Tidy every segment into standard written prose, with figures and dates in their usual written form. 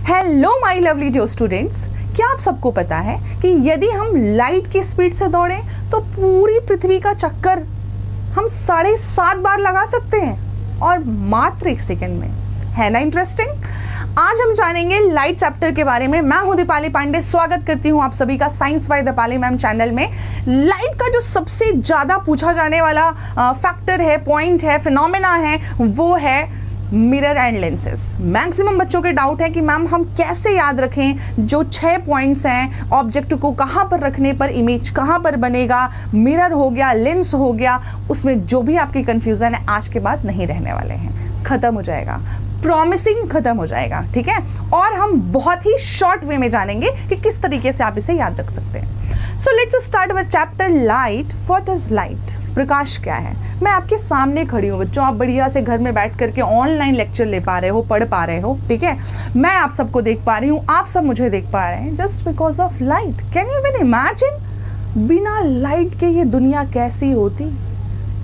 Hello my lovely dear students, क्या आप सबको पता है कि यदि हम लाइट की स्पीड से दौड़ें तो पूरी पृथ्वी का चक्कर हम 7.5 बार लगा सकते हैं और मात्र 1 सेकंड में। है ना इंटरेस्टिंग? आज हम जानेंगे लाइट चैप्टर के बारे में। मैं हूं दीपाली पांडे, स्वागत करती हूं आप सभी का science by Deepali ma'am channel में। लाइट का जो सबसे ज़्यादा पूछा जाने वाला फैक्टर है, पॉइंट है, फिनोमेना है, वो है मिरर एंड लेंसेज। मैक्सिमम बच्चों के डाउट है कि मैम हम कैसे याद रखें जो 6 पॉइंट्स हैं, ऑब्जेक्ट को कहाँ पर रखने पर इमेज कहाँ पर बनेगा, मिरर हो गया, लेंस हो गया, उसमें जो भी आपकी कंफ्यूजन है आज के बाद नहीं रहने वाले हैं, ख़त्म हो जाएगा, प्रॉमिसिंग ख़त्म हो जाएगा। ठीक है, और हम बहुत ही शॉर्ट वे में जानेंगे कि किस तरीके से आप इसे याद रख सकते हैं। So let's start our chapter light. What is light? प्रकाश क्या है? मैं आपके सामने खड़ी हूँ बच्चों, आप बढ़िया से घर में बैठ करके ऑनलाइन लेक्चर ले पा रहे हो, पढ़ पा रहे हो। ठीक है, मैं आप सबको देख पा रही हूँ, आप सब मुझे देख पा रहे हैं, just because of light. Can you even imagine बिना लाइट के ये दुनिया कैसी होती?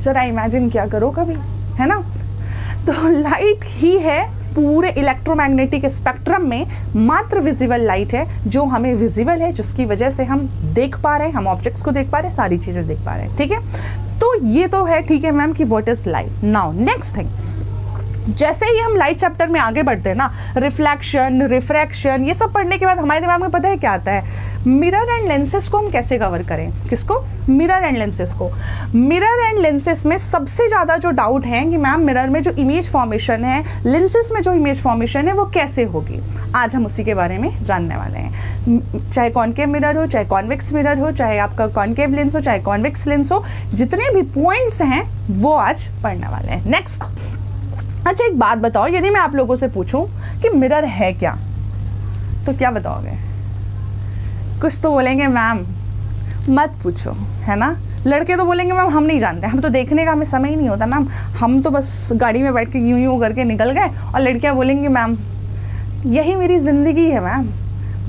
जरा इमेजिन क्या करो कभी, है ना? तो लाइट ही है पूरे इलेक्ट्रोमैग्नेटिक स्पेक्ट्रम में मात्र विजिबल लाइट है जो हमें विजिबल है, जिसकी वजह से हम देख पा रहे हैं, हम ऑब्जेक्ट्स को देख पा रहे हैं, सारी चीज़ें देख पा रहे हैं। ठीक है, तो ये तो है, ठीक है मैम, कि what is light. Now next thing, जैसे ही हम लाइट चैप्टर में आगे बढ़ते हैं ना, रिफ्लेक्शन, रिफ्रैक्शन, ये सब पढ़ने के बाद हमारे दिमाग में पता है क्या आता है? मिरर एंड लेंसेज को हम कैसे कवर करें? किसको? मिरर एंड लेंसेज को। मिरर एंड लेंसेज में सबसे ज़्यादा जो डाउट है कि मैम मिरर में जो इमेज फॉर्मेशन है, लेंसेज में जो इमेज फॉर्मेशन है, वो कैसे होगी? आज हम उसी के बारे में जानने वाले हैं। चाहे कॉनकेव मिरर हो, चाहे कॉन्वेक्स मिरर हो, चाहे आपका कॉनकेव लेंस हो, चाहे कॉन्वेक्स लेंस हो, जितने भी पॉइंट्स हैं वो आज पढ़ने वाले हैं। नेक्स्ट, अच्छा एक बात बताओ, यदि मैं आप लोगों से पूछूं कि मिरर है क्या, तो क्या बताओगे? कुछ तो बोलेंगे मैम मत पूछो, है ना? लड़के तो बोलेंगे मैम हम नहीं जानते, हम तो देखने का हमें समय ही नहीं होता मैम, हम तो बस गाड़ी में बैठ के यूं यूं करके निकल गए। और लड़कियां बोलेंगी मैम यही मेरी ज़िंदगी है मैम।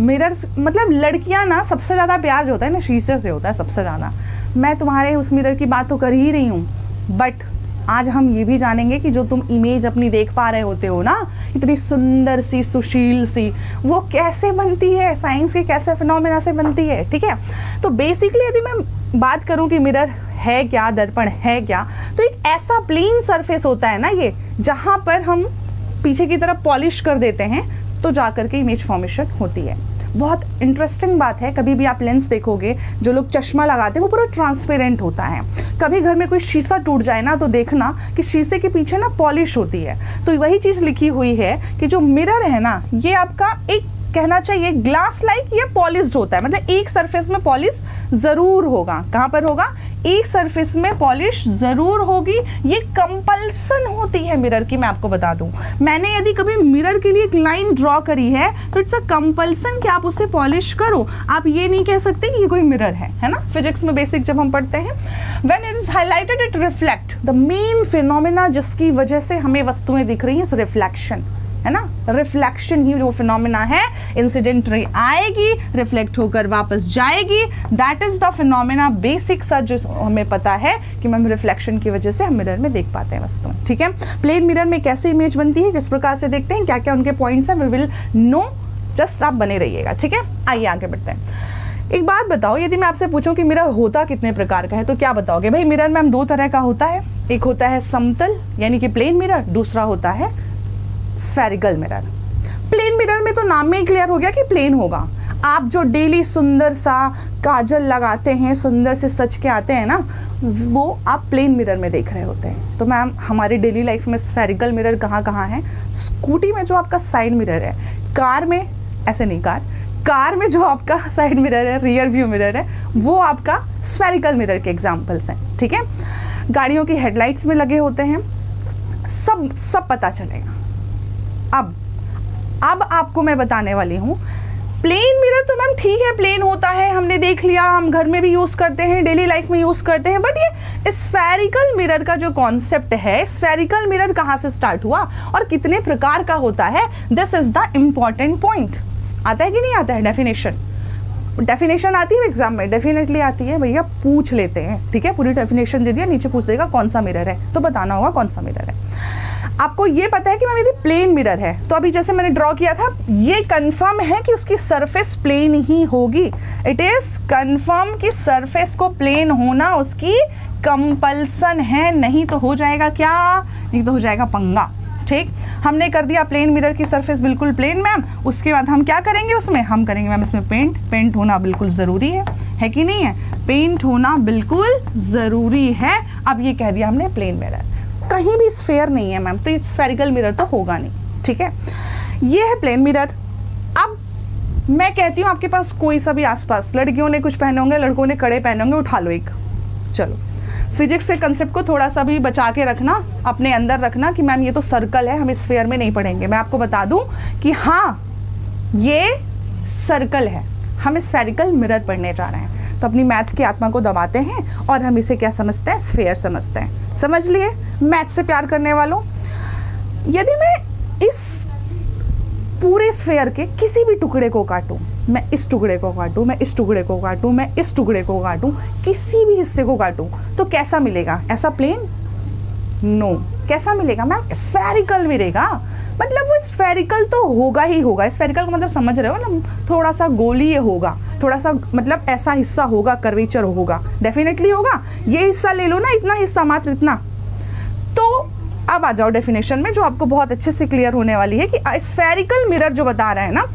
मिरर्स मतलब लड़कियां ना सबसे ज़्यादा प्यार जो होता है ना शीशे से होता है सबसे ज़्यादा। मैं तुम्हारे उस मिरर की बात तो कर ही रही हूँ, बट आज हम ये भी जानेंगे कि जो तुम इमेज अपनी देख पा रहे होते हो ना, इतनी सुंदर सी, सुशील सी, वो कैसे बनती है, साइंस के कैसे फिनोमेना से बनती है। ठीक है, तो बेसिकली यदि मैं बात करूं कि मिरर है क्या, दर्पण है क्या, तो एक ऐसा प्लेन सरफेस होता है ना ये, जहां पर हम पीछे की तरफ पॉलिश कर देते हैं तो जा करके इमेज फॉर्मेशन होती है। बहुत इंटरेस्टिंग बात है, कभी भी आप लेंस देखोगे, जो लोग चश्मा लगाते हैं वो पूरा ट्रांसपेरेंट होता है। कभी घर में कोई शीशा टूट जाए ना, तो देखना कि शीशे के पीछे ना पॉलिश होती है। तो वही चीज़ लिखी हुई है कि जो मिरर है ना, ये आपका एक कहना चाहिए ग्लास लाइक, ये पॉलिश्ड होता है, मतलब एक सरफेस में पॉलिश ज़रूर होगा। कहाँ पर होगा? एक सरफेस में पॉलिश ज़रूर होगी। ये कंपल्सन होती है मिरर की। मैं आपको बता दूं, मैंने यदि कभी मिरर के लिए एक लाइन ड्रॉ करी है तो इट्स अ कंपल्सन कि आप उसे पॉलिश करो। आप ये नहीं कह सकते कि ये कोई मिरर है ना? फिजिक्स में बेसिक जब हम पढ़ते हैं, when it is highlighted it reflect the main phenomena, जिसकी वजह से हमें वस्तुएं दिख रही हैं, इस रिफ्लेक्शन, है ना? रिफ्लेक्शन ही जो फिनोमेना है, इंसिडेंट रे आएगी, रिफ्लेक्ट होकर वापस जाएगी, that is the phenomena basic सा जो हमें पता है कि मैम रिफ्लेक्शन की वजह से हम मिरर में देख पाते हैं वस्तुएं। ठीक है, प्लेन मिरर में कैसे इमेज बनती है, किस प्रकार से देखते हैं, क्या क्या उनके पॉइंट्स हैं, वी विल नो। जस्ट आप बने रहिएगा। ठीक है, आइए आगे बढ़ते हैं। एक बात बताओ, यदि मैं आपसे पूछूं कि मिरर होता कितने प्रकार का है, तो क्या बताओगे? भाई मिरर मैम 2 तरह का होता है, एक होता है समतल यानी कि प्लेन मिरर, दूसरा होता है स्फेरिकल मिरर। प्लेन मिरर में तो नाम में ही क्लियर हो गया कि प्लेन होगा। आप जो डेली सुंदर सा काजल लगाते हैं, सुंदर से सज के आते हैं ना, वो आप प्लेन मिरर में देख रहे होते हैं। तो मैम हमारी डेली लाइफ में स्फेरिकल मिरर कहाँ कहाँ है? स्कूटी में जो आपका साइड मिरर है, कार में ऐसे नहीं, कार में जो आपका साइड मिरर है, रियर व्यू मिरर है, वो आपका स्फेरिकल मिरर के एग्जाम्पल्स हैं। ठीक है, गाड़ियों की हेडलाइट्स में लगे होते हैं, सब पता चलेगा। अब आपको मैं बताने वाली हूँ, प्लेन मिरर तो मैम ठीक है, प्लेन होता है, हमने देख लिया, हम घर में भी यूज़ करते हैं, डेली लाइफ में यूज़ करते हैं, बट ये स्फेरिकल मिरर का जो कॉन्सेप्ट है, स्फेरिकल मिरर कहाँ से स्टार्ट हुआ और कितने प्रकार का होता है, this is the important point. आता है कि नहीं आता है? डेफिनेशन आती है एग्जाम में? डेफिनेटली आती है भैया, पूछ लेते हैं। ठीक है, पूरी डेफिनेशन दे दिया, नीचे पूछ देगा कौन सा मिरर है, तो बताना होगा कौन सा मिरर है। आपको ये पता है कि मैम यदि प्लेन मिरर है तो अभी जैसे मैंने ड्रॉ किया था, ये कंफर्म है कि उसकी सरफेस प्लेन ही होगी। इट इज कंफर्म कि सरफेस को प्लेन होना उसकी कंपल्सन है, नहीं तो हो जाएगा क्या, नहीं तो हो जाएगा पंगा। ठीक, हमने कर दिया प्लेन मिरर की सरफेस बिल्कुल प्लेन मैम। उसके बाद हम क्या करेंगे उसमें, हम करेंगे मैम इसमें पेंट होना बिल्कुल ज़रूरी है कि नहीं है, पेंट होना बिल्कुल ज़रूरी है। अब ये कह दिया हमने प्लेन मिरर, कहीं भी स्फेयर नहीं है मैम, तो ये स्फेरिकल मिरर तो होगा नहीं। ठीक है, ये है प्लेन मिरर। अब मैं कहती हूँ आपके पास कोई सा भी आसपास, लड़कियों ने कुछ पहने होंगे, लड़कों ने कड़े पहने होंगे, उठा लो एक। चलो, फिजिक्स के कंसेप्ट को थोड़ा सा भी बचा के रखना, अपने अंदर रखना कि मैम ये तो सर्कल है, हम स्फेयर में नहीं पढ़ेंगे। मैं आपको बता दूं कि हाँ ये सर्कल है, हम स्फेरिकल मिरर पढ़ने जा रहे हैं। तो अपनी मैथ्स की आत्मा को दबाते हैं और हम इसे क्या समझते हैं, स्फेयर समझते हैं। समझ लिए मैथ्स से प्यार करने वालों। यदि मैं इस पूरे स्फेयर के किसी भी टुकड़े को काटूं, मैं इस टुकड़े को काटूं, मैं इस टुकड़े को काटूं, मैं इस टुकड़े को काटूं, किसी भी हिस्से को काटूं, तो कैसा मिलेगा, ऐसा प्लेन? नो। कैसा मिलेगा मैम, स्फेरिकल मिलेगा। मतलब वो स्फेरिकल तो होगा ही होगा। स्फेरिकल का मतलब समझ रहे हो ना, थोड़ा सा गोलीय होगा, थोड़ा सा मतलब ऐसा हिस्सा होगा, कर्वेचर होगा, डेफिनेटली होगा। ये हिस्सा ले लो ना, इतना हिस्सा, मात्र इतना। तो अब आ जाओ डेफिनेशन में, जो आपको बहुत अच्छे से क्लियर होने वाली है कि स्फेरिकल मिरर जो बता रहे हैं ना,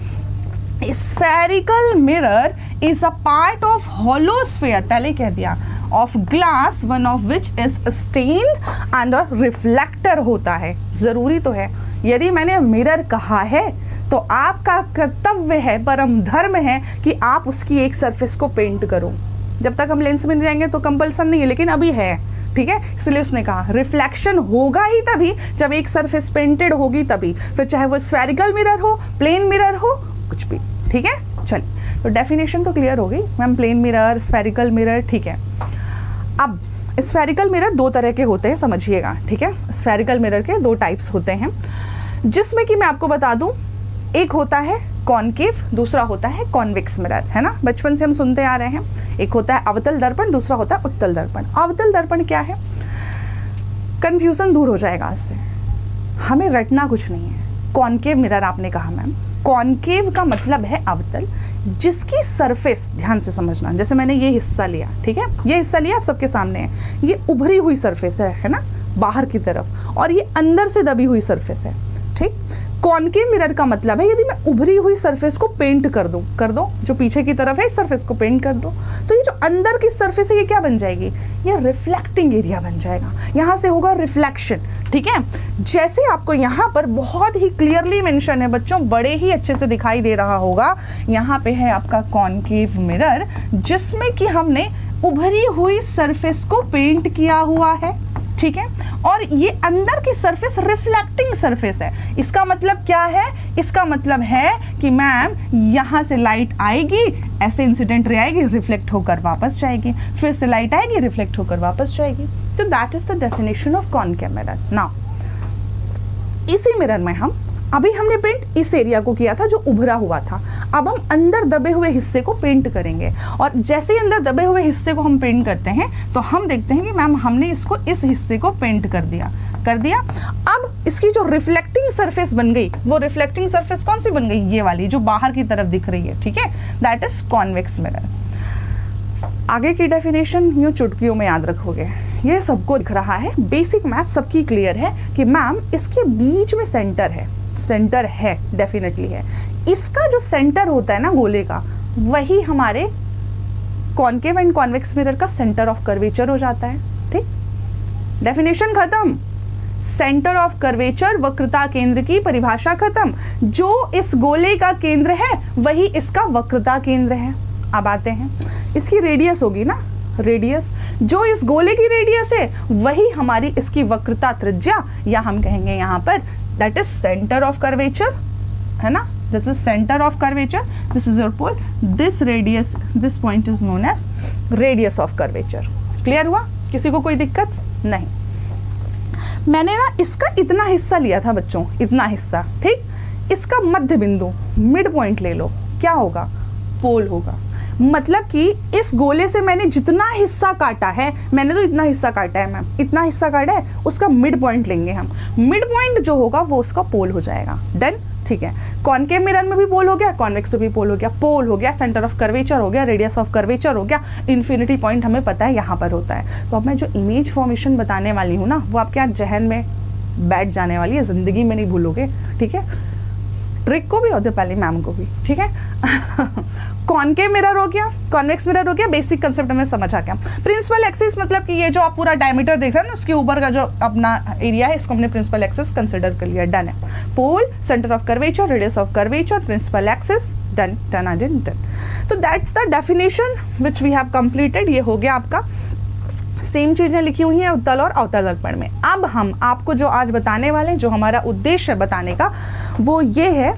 spherical mirror is a part of hollow sphere, पहले कह दिया, of glass, one of which is stained and a reflector होता है। जरूरी तो है, यदि मैंने मिरर कहा है तो आपका कर्तव्य है, परम धर्म है कि आप उसकी एक सरफेस को पेंट करो। जब तक हम लेंस में नहीं जाएंगे तो कंपल्सन नहीं है, लेकिन अभी है। ठीक है, इसलिए उसने कहा रिफ्लेक्शन होगा ही तभी जब एक सरफेस पेंटेड होगी, तभी, फिर चाहे वो स्फेरिकल मिरर हो, प्लेन मिरर हो, कुछ भी। ठीक है, चलिए, तो डेफिनेशन तो क्लियर हो गई ma'am, plane mirror, spherical mirror. ठीक है, अब स्फेरिकल मिरर दो तरह के होते हैं, समझिएगा। ठीक है, स्फेरिकल मिरर के दो टाइप्स होते हैं, जिसमें कि मैं आपको बता दूं, एक होता है कॉनकेव, दूसरा होता है कॉन्वेक्स मिरर, है ना, बचपन से हम सुनते आ रहे हैं। एक होता है अवतल दर्पण, दूसरा होता है उत्तल दर्पण। अवतल दर्पण क्या है, कंफ्यूजन दूर हो जाएगा इससे, हमें रटना कुछ नहीं है। कॉनकेव मिरर आपने कहा मैम, कॉनकेव का मतलब है अवतल, जिसकी सरफेस, ध्यान से समझना, जैसे मैंने ये हिस्सा लिया, ठीक है, ये हिस्सा लिया, आप सबके सामने है, ये उभरी हुई सरफेस है ना, बाहर की तरफ, और ये अंदर से दबी हुई सरफेस है। ठीक, कॉनकेव मिरर का मतलब है यदि मैं उभरी हुई सरफेस को पेंट कर दो, जो पीछे की तरफ है इस सरफेस को पेंट कर दो, तो ये जो अंदर की सरफेस है ये क्या बन जाएगी, ये रिफ्लेक्टिंग एरिया बन जाएगा, यहाँ से होगा रिफ्लेक्शन। ठीक है, जैसे आपको यहाँ पर बहुत ही क्लियरली मेंशन है बच्चों, बड़े ही अच्छे से दिखाई दे रहा होगा, यहाँ पे है आपका कॉनकेव मिरर, जिसमें कि हमने उभरी हुई सरफेस को पेंट किया हुआ है। ठीक है, और ये अंदर की सरफेस रिफ्लेक्टिंग सरफेस है। इसका मतलब क्या है, इसका मतलब है कि मैम यहाँ से लाइट आएगी, ऐसे इंसिडेंट रे आएगी, रिफ्लेक्ट होकर वापस जाएगी, फिर से लाइट आएगी, रिफ्लेक्ट होकर वापस जाएगी। तो that is the definition of concave mirror. Now इसी मिरर में अभी हमने पेंट इस एरिया को किया था जो उभरा हुआ था, अब हम अंदर दबे हुए हिस्से को पेंट करेंगे, और जैसे ही अंदर दबे हुए हिस्से को हम पेंट करते हैं तो हम देखते हैं कि मैम हमने इसको, इस हिस्से को पेंट कर दिया। अब इसकी जो रिफ्लेक्टिंग सरफेस बन गई, वो रिफ्लेक्टिंग सरफेस कौन सी बन गई, ये वाली जो बाहर की तरफ दिख रही है। ठीक है, दैट इज कॉन्वेक्स मिरर। आगे की डेफिनेशन यूँ चुटकियों में याद रखोगे, ये सबको दिख रहा है, बेसिक मैथ सबकी क्लियर है कि मैम इसके बीच में सेंटर है, डेफिनेटली है। इसका जो सेंटर होता है ना गोले का, वही हमारे कॉनकेव एंड कॉन्वेक्स मिरर का सेंटर ऑफ कर्वेचर हो जाता है। ठीक, डेफिनेशन खत्म, सेंटर ऑफ कर्वेचर, वक्रता केंद्र की परिभाषा खत्म। जो इस गोले का केंद्र है वही इसका वक्रता केंद्र है। अब आते हैं, इसकी रेडियस होगी ना, रेडियस, जो इस गोले की रेडियस है वही हमारी इसकी वक्रता त्रिज्या, या हम कहेंगे यहाँ पर that is centre of curvature, है ना, this is centre of curvature, this is your pole, this radius, this point is known as radius of curvature. Clear हुआ, किसी को कोई दिक्कत नहीं। मैंने ना इसका इतना हिस्सा लिया था बच्चों, इतना हिस्सा, ठीक, इसका मध्य बिंदु, मिड पॉइंट ले लो, क्या होगा, पोल होगा। मतलब कि इस गोले से मैंने जितना हिस्सा काटा है, मैंने तो इतना हिस्सा काटा है मैम, इतना हिस्सा काटा है, उसका मिड पॉइंट लेंगे हम। मिड पॉइंट जो होगा वो उसका पोल हो जाएगा। डन, ठीक है। कॉनकेव मिरर में भी पोल हो गया, कॉन्वेक्स में भी पोल हो गया। पोल हो गया, सेंटर ऑफ कर्वेचर हो गया, रेडियस ऑफ कर्वेचर हो गया, इन्फिनिटी पॉइंट हमें पता है यहाँ पर होता है। तो अब मैं जो इमेज फॉर्मेशन बताने वाली हूँ ना, वो आपके यहाँ जहन में बैठ जाने वाली है, ज़िंदगी में नहीं भूलोगे, ठीक है। ट्रिक को भी और पहले मैम को भी, ठीक है। कॉनकेव मिरर हो गया, कॉन्वेक्स मिरर हो गया, बेसिक कंसेप्ट हमें समझ आ गया। प्रिंसिपल एक्सिस मतलब कि ये जो आप पूरा डायमीटर देख रहे हैं ना, उसके ऊपर का जो अपना एरिया है, इसको हमने प्रिंसिपल एक्सिस कंसिडर कर लिया। डन है। Pole, centre of curvature, radius of curvature, principal axis, done done done done. तो that's the definition which we have completed. ये हो गया आपका, सेम चीज़ें लिखी हुई हैं उत्तल और अवतल दर्पण में। अब हम आपको जो आज बताने वाले हैं, जो हमारा उद्देश्य है बताने का, वो ये है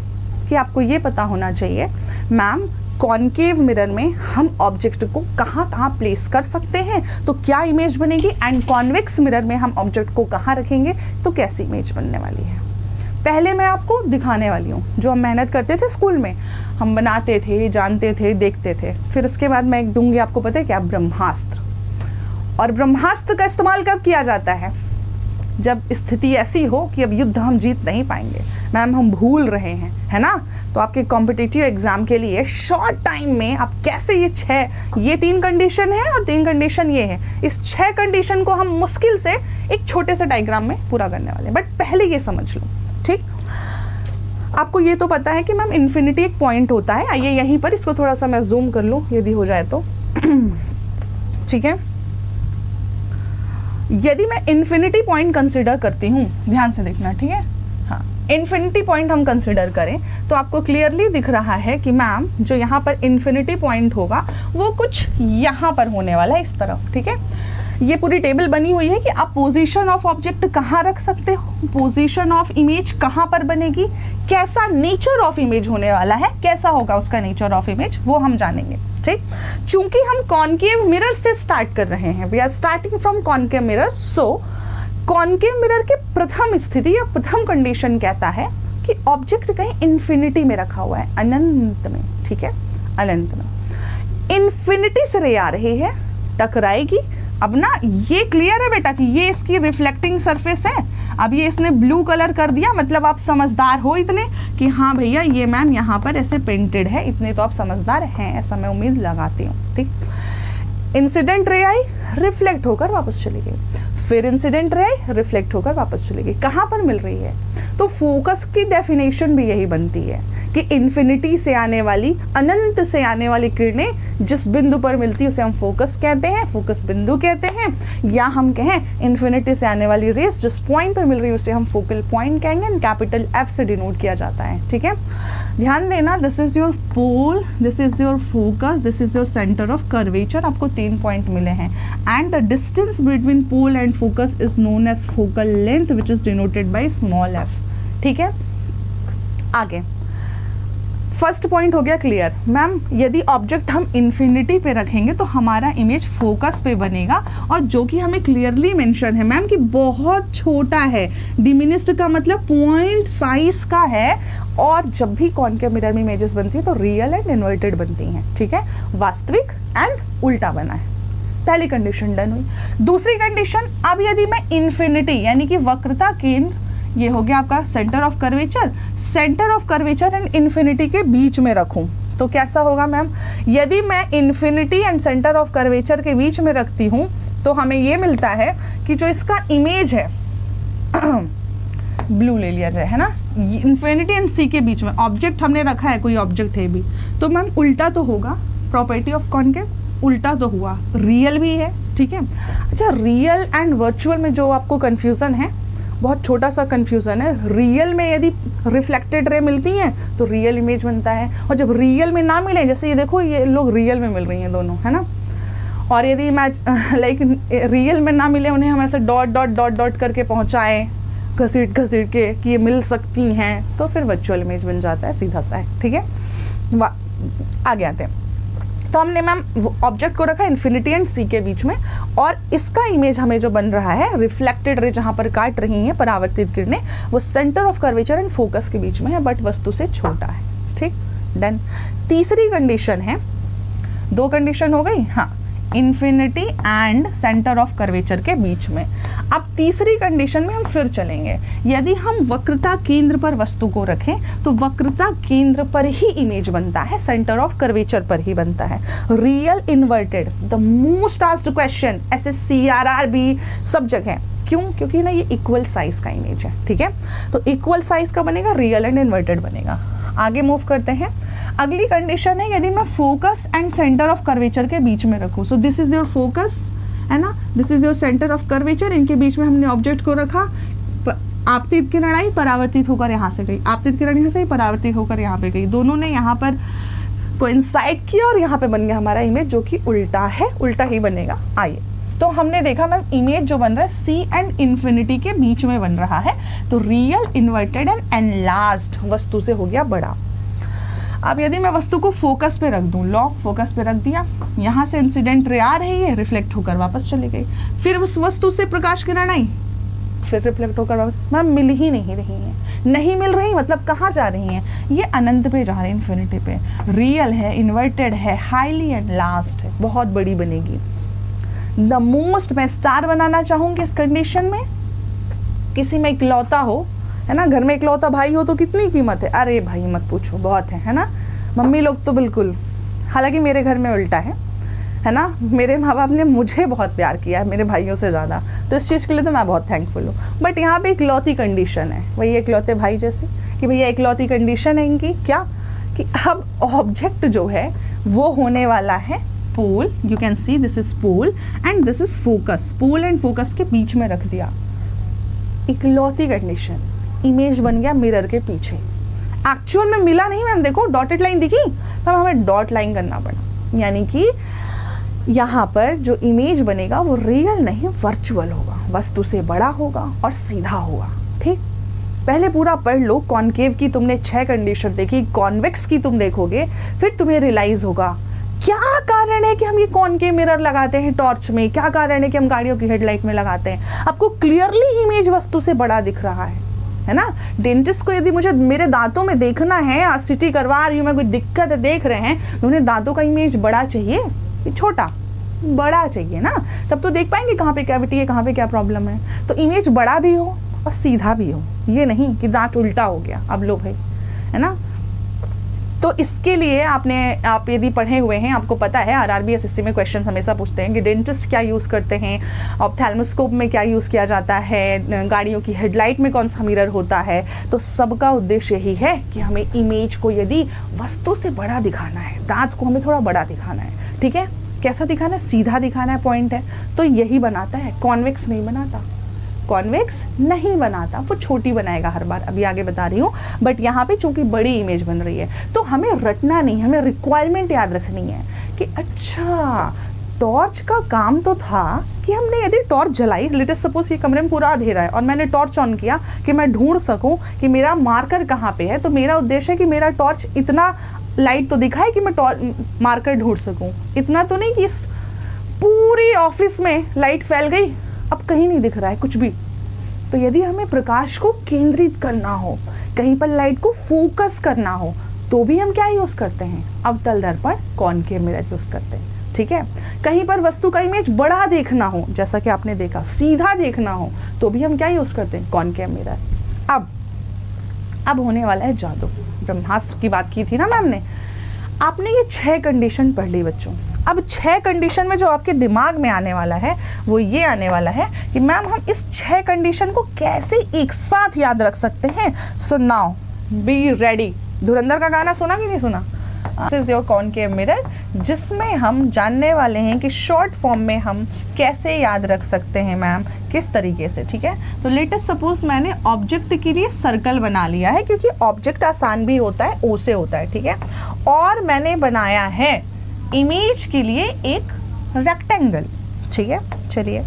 कि आपको ये पता होना चाहिए मैम, कॉनकेव मिरर में हम ऑब्जेक्ट को कहाँ कहाँ प्लेस कर सकते हैं तो क्या इमेज बनेगी, एंड कॉन्वेक्स मिरर में हम ऑब्जेक्ट को कहाँ रखेंगे तो कैसी इमेज बनने वाली है। पहले मैं आपको दिखाने वाली हूँ जो हम मेहनत करते थे स्कूल में, हम बनाते थे, जानते थे, देखते थे। फिर उसके बाद मैं एक दूंगी आपको, पता है क्या, ब्रह्मास्त्र। और ब्रह्मास्त्र का इस्तेमाल कब किया जाता है, जब स्थिति ऐसी हो कि अब युद्ध हम जीत नहीं पाएंगे, मैम हम भूल रहे हैं, है ना। तो आपके कॉम्पिटिटिव एग्जाम के लिए शॉर्ट टाइम में आप कैसे ये 3 कंडीशन है और 3 कंडीशन ये है, इस 6 कंडीशन को हम मुश्किल से एक छोटे से डायग्राम में पूरा करने वाले हैं। बट पहले ये समझ लो, ठीक। आपको ये तो पता है कि मैम इन्फिनिटी एक पॉइंट होता है। आइए यहीं पर इसको थोड़ा सा मैं जूम कर लूँ यदि हो जाए तो, ठीक है। यदि मैं इन्फिनिटी पॉइंट कंसिडर करती हूँ, ध्यान से देखना, ठीक है। हाँ, इन्फिनिटी पॉइंट हम कंसिडर करें तो आपको क्लियरली दिख रहा है कि मैम जो यहाँ पर इन्फिनिटी पॉइंट होगा वो कुछ यहाँ पर होने वाला है, इस तरफ, ठीक है। ये पूरी टेबल बनी हुई है कि आप पोजीशन ऑफ ऑब्जेक्ट कहाँ रख सकते हो, पोजीशन ऑफ इमेज कहाँ पर बनेगी, कैसा नेचर ऑफ इमेज होने वाला है, कैसा होगा उसका नेचर ऑफ इमेज, वो हम जानेंगे, ठीक। चूंकि हम कॉनकेव मिरर से स्टार्ट कर रहे हैं, we are starting from concave mirror, so concave mirror की प्रथम स्थिति या प्रथम कंडीशन कहता है कि ऑब्जेक्ट कहीं इन्फिनिटी में रखा हुआ है, अनंत में, ठीक है, अनंत में। इन्फिनिटी से रे आ रही है, टकराएगी। अब ना ये क्लियर है बेटा कि ये इसकी रिफ्लेक्टिंग सरफेस है। अब ये इसने ब्लू कलर कर दिया, मतलब आप समझदार हो इतने कि हाँ भैया ये मैम यहाँ पर ऐसे पेंटेड है, इतने तो आप समझदार हैं, ऐसा मैं उम्मीद लगाती हूँ, ठीक। इंसिडेंट रे आई, रिफ्लेक्ट होकर वापस चली गई, फिर इंसिडेंट रे आई, रिफ्लेक्ट होकर वापस चली गई। कहाँ पर मिल रही है, तो फोकस की डेफिनेशन भी यही बनती है कि इन्फिनिटी से आने वाली, अनंत से आने वाली किरणें जिस बिंदु पर मिलती है उसे हम फोकस कहते हैं, फोकस बिंदु कहते हैं। या हम कहें इन्फिनिटी से आने वाली रेस जिस पॉइंट पर मिल रही है उसे हम फोकल पॉइंट कहेंगे, एंड कैपिटल F से डिनोट किया जाता है, ठीक है। ध्यान देना, this is your pole, this is your focus, this is your centre of curvature. आपको 3 पॉइंट मिले हैं, and the distance between pole and focus is known as focal length which is denoted by small f, ठीक है। आगे first point हो गया clear. Ma'am यदि object हम इन्फिनिटी पे रखेंगे तो हमारा इमेज फोकस पे बनेगा, और जो कि हमें क्लियरली मेंशन है मैम कि बहुत छोटा है, डिमिनिस्ड का मतलब पॉइंट साइज का है, और जब भी कॉनकेव मिरर में इमेजेस बनती है तो रियल एंड इन्वर्टेड बनती हैं, ठीक है, वास्तविक एंड उल्टा बना है। पहली कंडीशन डन हुई। दूसरी कंडीशन, अब यदि मैं इन्फिनिटी यानी कि वक्रता केंद्र, ये हो गया आपका centre of curvature, centre of curvature and infinity के बीच में रखूं तो कैसा होगा मैम, यदि मैं infinity and centre of curvature के बीच में रखती हूं तो हमें ये मिलता है कि जो इसका इमेज है ब्लू ले लिया जाए, है ना, इन्फिनिटी एंड सी के बीच में ऑब्जेक्ट हमने रखा है, कोई ऑब्जेक्ट है भी, तो मैम उल्टा तो होगा, प्रॉपर्टी ऑफ कॉनकेव उल्टा तो हुआ, रियल भी है, ठीक है। अच्छा, रियल एंड वर्चुअल में जो आपको कन्फ्यूज़न है, बहुत छोटा सा कन्फ्यूज़न है। रियल में यदि रिफ्लेक्टेड रे मिलती हैं तो रियल इमेज बनता है, और जब रियल में ना मिले, जैसे ये देखो ये लोग रियल में मिल रही हैं दोनों, है ना, और यदि मैच लाइक रियल में ना मिले, उन्हें हम ऐसे डॉट डॉट डॉट डॉट करके पहुँचाएँ घसीट घसीट के कि ये मिल सकती हैं, तो फिर वर्चुअल इमेज बन जाता है, सीधा सा है, ठीक है। आगे आते हैं। तो हमने मैम ऑब्जेक्ट को रखा इन्फिनिटी एंड सी के बीच में, और इसका इमेज हमें जो बन रहा है, रिफ्लेक्टेड रे जहाँ पर काट रही हैं परावर्तित किरणें, वो centre of curvature and focus के बीच में है, बट वस्तु से छोटा है, ठीक, डन। तीसरी कंडीशन है, दो कंडीशन हो गई, हाँ, infinity and centre of curvature के बीच में। अब तीसरी कंडीशन में हम फिर चलेंगे, यदि हम वक्रता केंद्र पर वस्तु को रखें तो वक्रता केंद्र पर ही इमेज बनता है, सेंटर ऑफ कर्वेचर पर ही बनता है। Real inverted, the most asked question, SSC RRB सब जगह, क्यों? क्योंकि ना ये इक्वल साइज का इमेज है, ठीक है, तो इक्वल साइज का बनेगा, रियल एंड इन्वर्टेड बनेगा। आगे मूव करते हैं। अगली कंडीशन है यदि मैं focus and centre of curvature के बीच में रखूं, so this is your focus है ना, this is your centre of curvature, इनके बीच में हमने ऑब्जेक्ट को रखा, आपतित किरण आई, परावर्तित होकर यहाँ से गई, आपतित किरण यहाँ से परावर्तित होकर यहाँ पे गई, दोनों ने यहाँ पर कोइंसाइड किया और यहाँ पे बन गया हमारा इमेज, जो कि उल्टा है, उल्टा ही बनेगा। आइए, तो हमने देखा मैम इमेज जो बन रहा है C एंड इन्फिनिटी के बीच में बन रहा है, तो रियल इन्वर्टेड एंड एनलार्ज्ड वस्तु से हो गया बड़ा। अब यदि मैं वस्तु को फोकस पे रख दूं, लॉ फोकस पे रख दिया, यहाँ से इंसिडेंट रे आ रही है, रिफ्लेक्ट होकर वापस चली गई, फिर उस वस्तु से प्रकाश किरण आई, फिर रिफ्लेक्ट होकर वापस, मैम मिल ही नहीं रही है, नहीं मिल रही मतलब कहाँ जा रही हैं? ये अनंत पे जा रही है, इन्फिनिटी पे। रियल है, इन्वर्टेड है, हाईली एनलार्ज्ड है, बहुत बड़ी बनेगी। द मोस्ट, मैं स्टार बनाना चाहूँगी इस कंडीशन में, किसी में इकलौता हो, है ना, घर में इकलौता भाई हो तो कितनी कीमत है? अरे भाई मत पूछो, बहुत है ना, मम्मी लोग तो बिल्कुल, हालांकि मेरे घर में उल्टा है ना, मेरे माँ बाप ने मुझे बहुत प्यार किया है मेरे भाइयों से ज़्यादा, तो इस चीज़ के लिए तो मैं बहुत थैंकफुल हूँ। बट यहाँ पे इकलौती कंडीशन है, वही इकलौते भाई जैसी, कि भैया इकलौती कंडीशन है इनकी क्या, कि अब ऑब्जेक्ट जो है वो होने वाला है pole, you can see this is pole and this is focus, pole and focus के बीच में रख दिया, इकलौती कंडीशन, इमेज बन गया मिरर के पीछे। एक्चुअल में मिला नहीं मैम, देखो डॉटेड लाइन दिखी, मैम हमें डॉट लाइन करना पड़ा, यानी कि यहाँ पर जो इमेज बनेगा वो रियल नहीं वर्चुअल होगा, वस्तु से बड़ा होगा और सीधा होगा। ठीक, पहले पूरा पढ़ लो, कॉनकेव की तुमने 6 कंडीशन देखी, कॉन्वेक्स की तुम देखोगे, फिर तुम्हें रियलाइज होगा क्या कारण है कि हम ये कॉनकेव मिरर लगाते हैं टॉर्च में, क्या कारण है कि हम गाड़ियों की हेडलाइट में लगाते हैं। आपको क्लियरली इमेज वस्तु से बड़ा दिख रहा है ना। डेंटिस्ट को यदि मुझे मेरे दांतों में देखना है, RCT करवा रही हूँ मैं, कोई दिक्कत है, देख रहे हैं, तो उन्हें दांतों का इमेज बड़ा चाहिए, छोटा बड़ा चाहिए ना, तब तो देख पाएंगे कहाँ पे कैविटी है, कहाँ पे क्या प्रॉब्लम है। तो इमेज बड़ा भी हो और सीधा भी हो, ये नहीं कि दांत उल्टा हो गया, अब लो भाई, है ना। तो इसके लिए आप यदि पढ़े हुए हैं, आपको पता है RRB SSC में क्वेश्चन हमेशा पूछते हैं कि डेंटिस्ट क्या यूज़ करते हैं, ऑप्थेल्मोस्कोप में क्या यूज़ किया जाता है, गाड़ियों की हेडलाइट में कौन सा मिरर होता है। तो सबका उद्देश्य यही है कि हमें इमेज को यदि वस्तु से बड़ा दिखाना है, दांत को हमें थोड़ा बड़ा दिखाना है, ठीक है, कैसा दिखाना है, सीधा दिखाना है, पॉइंट है, तो यही बनाता है, कॉन्वेक्स नहीं बनाता, कॉन्वेक्स नहीं बनाता, वो छोटी बनाएगा हर बार, अभी आगे बता रही हूँ। बट यहाँ पे चूंकि बड़ी इमेज बन रही है तो हमें रटना नहीं, हमें रिक्वायरमेंट याद रखनी है कि अच्छा टॉर्च का काम तो था कि हमने यदि टॉर्च जलाई, लेटेस्ट सपोज ये कमरे में पूरा अंधेरा है और मैंने टॉर्च ऑन किया कि मैं ढूंढ सकूं कि मेरा मार्कर कहाँ पे है, तो मेरा उद्देश्य है कि मेरा टॉर्च इतना लाइट तो दिखाए कि मैं मार्कर ढूंढ सकूं, इतना तो नहीं कि इस पूरी ऑफिस में लाइट फैल गई, अब कहीं नहीं दिख रहा है कुछ भी। तो यदि हमें प्रकाश को केंद्रित करना हो, कहीं पर लाइट को फोकस करना हो, तो भी हम क्या यूज़ करते हैं, अवतल दर्पण, कॉनकेव मिरर यूज़ करते हैं, ठीक है। कहीं पर वस्तु का इमेज बड़ा देखना हो, जैसा कि आपने देखा, सीधा देखना हो, तो भी हम क्या यूज़ करते हैं, कॉनकेव मिरर। अब होने वाला है जादू। ब्रह्मास्त्र की बात की थी ना मैम ने, आपने ये 6 कंडीशन पढ़ ली बच्चों। अब 6 कंडीशन में जो आपके दिमाग में आने वाला है वो ये आने वाला है कि मैम हम इस 6 कंडीशन को कैसे एक साथ याद रख सकते हैं। So now be ready. धुरंधर का गाना सुना कि नहीं सुना, this is your concave mirror, जिसमें हम जानने वाले हैं कि शॉर्ट फॉर्म में हम कैसे याद रख सकते हैं मैम, किस तरीके से, ठीक है। तो लेटेस्ट सपोज मैंने ऑब्जेक्ट के लिए सर्कल बना लिया है, क्योंकि ऑब्जेक्ट आसान भी होता है, ओ से होता है, ठीक है। और मैंने बनाया है इमेज के लिए एक रेक्टेंगल, ठीक है। चलिए,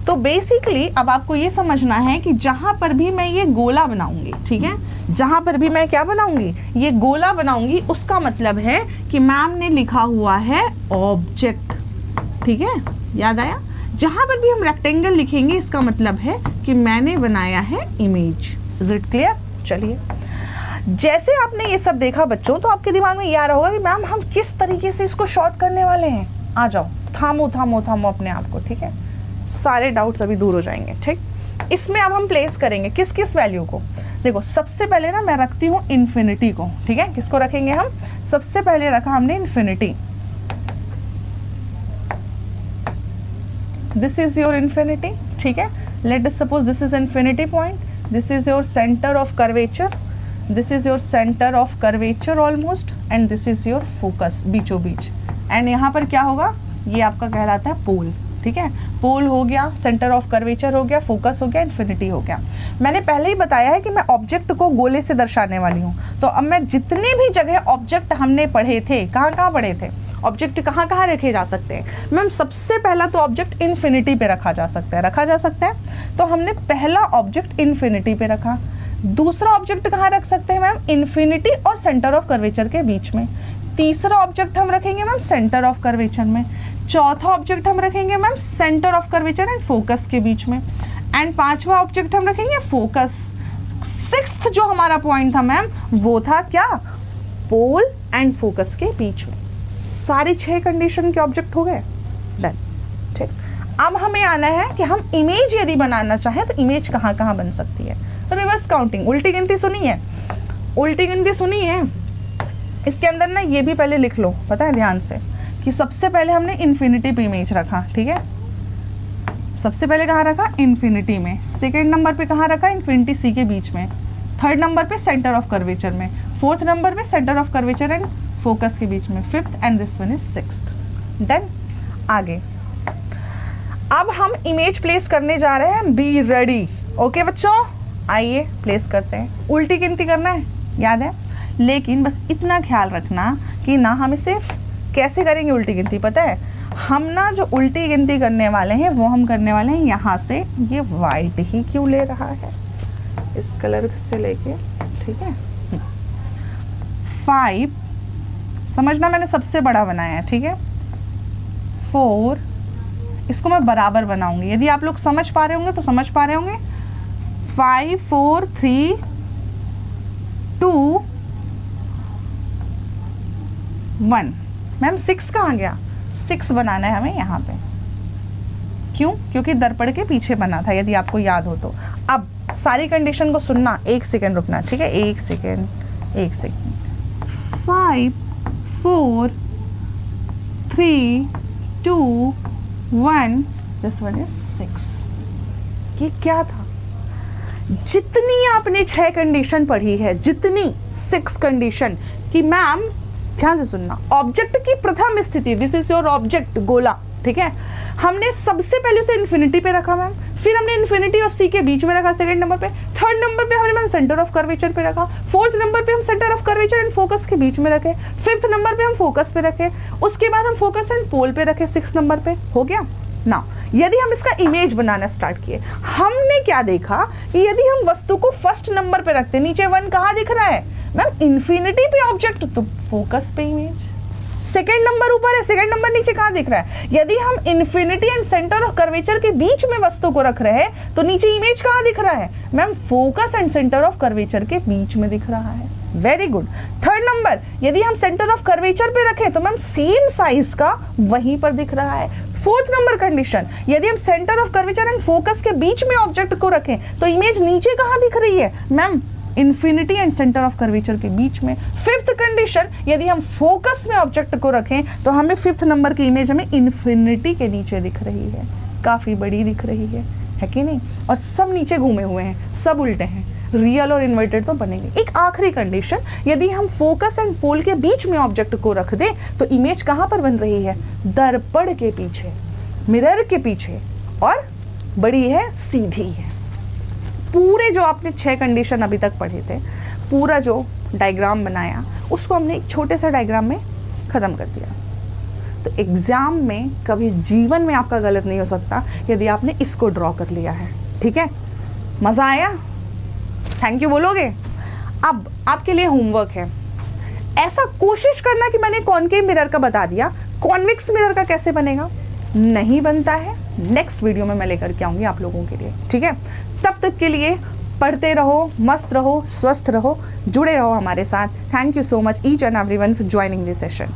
तो बेसिकली अब आपको ये समझना है कि जहाँ पर भी मैं ये गोला बनाऊंगी, ठीक है, जहाँ पर भी मैं क्या बनाऊंगी, ये गोला बनाऊंगी, उसका मतलब है कि मैम ने लिखा हुआ है ऑब्जेक्ट, ठीक है, याद आया। जहाँ पर भी हम रेक्टेंगल लिखेंगे इसका मतलब है कि मैंने बनाया है इमेज। Is it clear? चलिए, जैसे आपने ये सब देखा बच्चों, तो आपके दिमाग में ये आ रहा होगा कि मैम हम किस तरीके से इसको शॉर्ट करने वाले हैं। आ जाओ, थामो थामो थामो अपने आप को, ठीक है, सारे डाउट्स अभी दूर हो जाएंगे। ठीक, इसमें अब हम प्लेस करेंगे किस किस वैल्यू को। देखो सबसे पहले ना मैं रखती हूँ इन्फिनिटी को, ठीक है। किसको रखेंगे हम? सबसे पहले रखा हमने infinity. This is your infinity, ठीक है। Let us suppose this is infinity point, this is your centre of curvature, this is your centre of curvature almost, and this is your focus, बीचों बीच। एंड यहाँ पर क्या होगा? ये आपका कहलाता है पोल, ठीक है। पोल हो गया, सेंटर ऑफ कर्वेचर हो गया, फोकस हो गया, इन्फिनिटी हो गया। मैंने पहले ही बताया है कि मैं ऑब्जेक्ट को गोले से दर्शाने वाली हूँ। तो अब मैं जितनी भी जगह ऑब्जेक्ट हमने पढ़े थे, कहाँ कहाँ पढ़े थे, ऑब्जेक्ट कहाँ कहाँ रखे जा सकते हैं मैम? सबसे पहला तो ऑब्जेक्ट इन्फिनिटी पे रखा जा सकता है, तो हमने पहला ऑब्जेक्ट इन्फिनिटी पे रखा। दूसरा ऑब्जेक्ट कहाँ रख सकते हैं मैम? इन्फिनिटी और सेंटर ऑफ कर्वेचर के बीच में। तीसरा ऑब्जेक्ट हम रखेंगे मैम सेंटर ऑफ कर्वेचर में। चौथा ऑब्जेक्ट हम रखेंगे ma'am centre of curvature and focus के बीच में। एंड पांचवा ऑब्जेक्ट हम रखेंगे फोकस। सिक्स्थ जो हमारा पॉइंट था मैम, वो था क्या? पोल एंड फोकस के बीच में। सारे 6 कंडीशन के ऑब्जेक्ट हो गए, डन। ठीक, अब हमें आना है कि हम इमेज यदि बनाना चाहें तो इमेज कहाँ कहाँ बन सकती है। तो रिवर्स काउंटिंग, उल्टी गिनती सुनी है? उल्टी गिनती सुनी है? इसके अंदर ना ये भी पहले लिख लो, पता है ध्यान से, कि सबसे पहले हमने इन्फिनिटी पे इमेज रखा, ठीक है। सबसे पहले कहाँ रखा? इन्फिनिटी में। सेकेंड नंबर पे कहाँ रखा? इन्फिनिटी सी के बीच में। थर्ड नंबर पे सेंटर ऑफ कर्वेचर में। फोर्थ नंबर पे centre of curvature and focus के बीच में। Fifth and this one is sixth. Done. आगे अब हम इमेज प्लेस करने जा रहे हैं। Be ready. ओके बच्चों, आइए प्लेस करते हैं। उल्टी गिनती करना है, याद है, लेकिन बस इतना ख्याल रखना कि ना हम इसे कैसे करेंगे उल्टी गिनती, पता है? हम ना जो उल्टी गिनती करने वाले हैं वो हम करने वाले हैं यहाँ से। ये वाइट ही क्यों ले रहा है? इस कलर से लेके, ठीक है। 5, समझना मैंने सबसे बड़ा बनाया है, ठीक है। 4, इसको मैं बराबर बनाऊंगी। यदि आप लोग समझ पा रहे होंगे तो समझ पा रहे होंगे। 5 4 3 2 1। मैम 6 कहाँ गया? 6 बनाना है हमें यहाँ पे। क्यों? क्योंकि दर्पण के पीछे बना था, यदि आपको याद हो तो। अब सारी कंडीशन को सुनना, 1 सेकेंड रुकना, ठीक है। 1 सेकेंड 5 4 3 2 1, दिस वन इज 6। ये क्या था? जितनी आपने 6 कंडीशन पढ़ी है, जितनी 6 कंडीशन की, मैम ध्यान से सुनना, ऑब्जेक्ट की प्रथम स्थिति, दिस इज योर ऑब्जेक्ट गोला, ठीक है। हमने सबसे पहले उसे इन्फिनिटी पे रखा मैम, फिर हमने इन्फिनिटी और सी के बीच में रखा सेकंड नंबर पे। थर्ड नंबर पे हमने मैम सेंटर ऑफ कर्वेचर पे रखा। फोर्थ नंबर पे हम centre of curvature and focus के बीच में रखे। फिफ्थ नंबर पे हम फोकस पे रखे। उसके बाद हम फोकस एंड पोल पे रखे 6 नंबर पे। हो गया ना। यदि हम इसका इमेज बनाना स्टार्ट किए, हमने क्या देखा कि यदि हम वस्तु को फर्स्ट नंबर पे रखते, नीचे 1 कहाँ दिख रहा है मैम? इन्फिनिटी पे ऑब्जेक्ट, तो फोकस पे इमेज। सेकेंड नंबर ऊपर है, सेकेंड नंबर नीचे कहाँ दिख रहा है? यदि हम infinity and centre of curvature के बीच में वस्तु को रख रहे हैं तो नीचे इमेज कहाँ दिख रहा है ma'am? Focus and centre of curvature के बीच में दिख रहा है। Very good. थर्ड नंबर, यदि हम सेंटर ऑफ कर्वेचर पे रखें तो मैम सेम साइज का वहीं पर दिख रहा है। फोर्थ नंबर कंडीशन, यदि हम centre of curvature and focus के बीच में ऑब्जेक्ट को रखें तो इमेज नीचे कहाँ दिख रही है ma'am? Infinity and centre of curvature के बीच में। फिफ्थ कंडीशन, यदि हम फोकस में ऑब्जेक्ट को रखें तो हमें फिफ्थ नंबर की इमेज हमें इन्फिनिटी के नीचे दिख रही है, काफ़ी बड़ी दिख रही है कि नहीं? और सब नीचे घूमे हुए हैं, सब उल्टे हैं, रियल और इन्वर्टेड तो बनेंगे। एक आखिरी कंडीशन, यदि हम फोकस एंड पोल के बीच में ऑब्जेक्ट को रख दें तो इमेज कहाँ पर बन रही है? दर्पण के पीछे, मिरर के पीछे, और बड़ी है, सीधी है। पूरे जो आपने 6 कंडीशन अभी तक पढ़े थे, पूरा जो डायग्राम बनाया उसको हमने एक छोटे से डायग्राम में ख़त्म कर दिया। तो एग्ज़ाम में कभी जीवन में आपका गलत नहीं हो सकता यदि आपने इसको ड्रॉ कर लिया है, ठीक है। मज़ा आया? थैंक यू बोलोगे? अब आपके लिए होमवर्क है, ऐसा कोशिश करना कि मैंने कॉनकेव मिरर का बता दिया, कॉन्वेक्स मिरर का कैसे बनेगा? नहीं बनता है, नेक्स्ट वीडियो में मैं लेकर के आऊँगी आप लोगों के लिए, ठीक है। तब तक के लिए पढ़ते रहो, मस्त रहो, स्वस्थ रहो, जुड़े रहो हमारे साथ। Thank you so much each and everyone for joining this session.